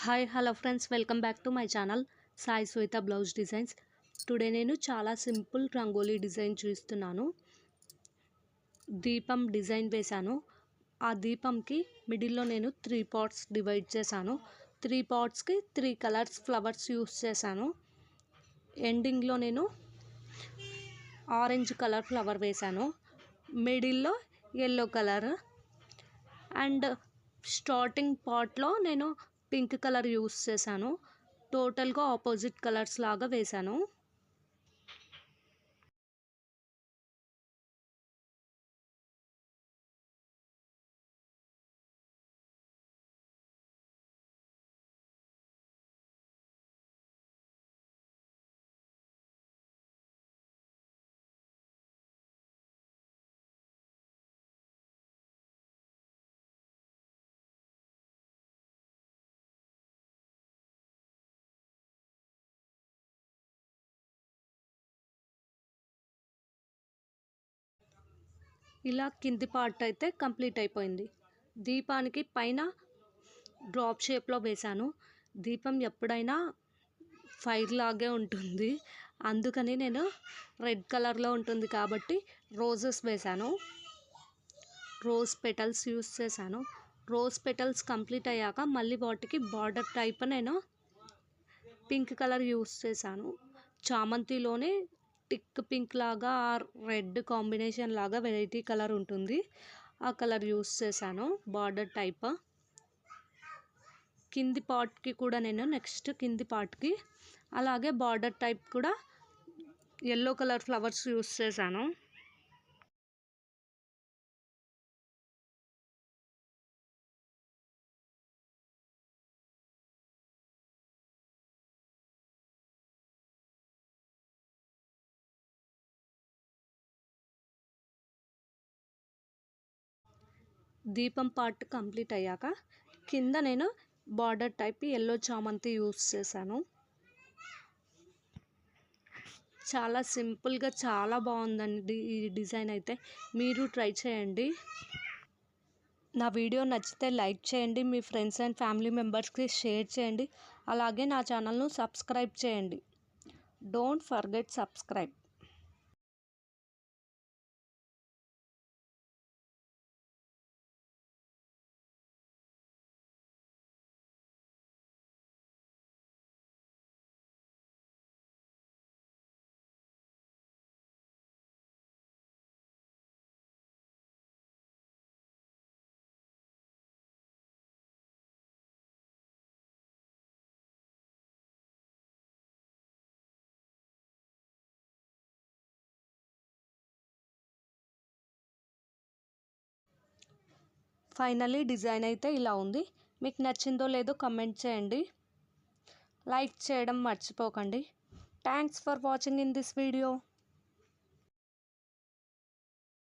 Hi hello friends, welcome back to my channel Sai Shweta blouse designs. Today నేను చాలా simple rangoli design చూస్తున్నాను. దీపం design వేశాను. ఆ దీపంకి మిడిల్లో నేను 3 పార్ట్స్ డివైడ్ చేశాను. 3 పార్ట్స్కి 3 కలర్స్ ఫ్లవర్స్ యూస్ చేశాను. ఎండింగ్లో నేను ఆరెంజ్ కలర్ ఫ్లవర్ వేశాను. మిడిల్లో ఎల్లో కలర్ అండ్ స్టార్టింగ్ పార్ట్లో నేను పింక్ కలర్ యూస్ చేశాను. టోటల్గా ఆపోజిట్ కలర్స్ లాగా వేశాను. ఇలా కింది పార్ట్ అయితే కంప్లీట్ అయిపోయింది. దీపానికి పైన డ్రాప్ షేప్లో వేశాను. దీపం ఎప్పుడైనా ఫైర్ లాగే ఉంటుంది, అందుకని నేను రెడ్ కలర్లో ఉంటుంది కాబట్టి రోజెస్ వేశాను. రోజ్ పెటల్స్ యూస్ చేశాను. రోజ్ పెటల్స్ కంప్లీట్ అయ్యాక మళ్ళీ వాటికి బార్డర్ టైప్ నేను పింక్ కలర్ యూస్ చేశాను. చామంతిలోనే టిక్ పింక్ లాగా రెడ్ కాంబినేషన్ లాగా వెరైటీ కలర్ ఉంటుంది, ఆ కలర్ యూస్ చేశాను బార్డర్ టైప్. కింది పార్ట్కి కూడా నేను కింది పార్ట్కి అలాగే బార్డర్ టైప్ కూడా ఎల్లో కలర్ ఫ్లవర్స్ యూస్ చేశాను. దీపం పార్ట్ కంప్లీట్ అయ్యాక కింద నేను బార్డర్ టైప్ ఎల్లో చామంతి యూస్ చేశాను. చాలా సింపుల్గా చాలా బాగుందండి ఈ డిజైన్ అయితే. మీరు ట్రై చేయండి. నా వీడియో నచ్చితే లైక్ చేయండి, మీ ఫ్రెండ్స్ అండ్ ఫ్యామిలీ మెంబర్స్కి షేర్ చేయండి. అలాగే నా ఛానల్ను సబ్స్క్రైబ్ చేయండి. Don't forget subscribe. Finally design అయితే ఇలా ఉంది. మీకు నచ్చిందో లేదో కమెంట్ చేయండి. లైక్ చేయడం మర్చిపోకండి. Thanks for watching in this video.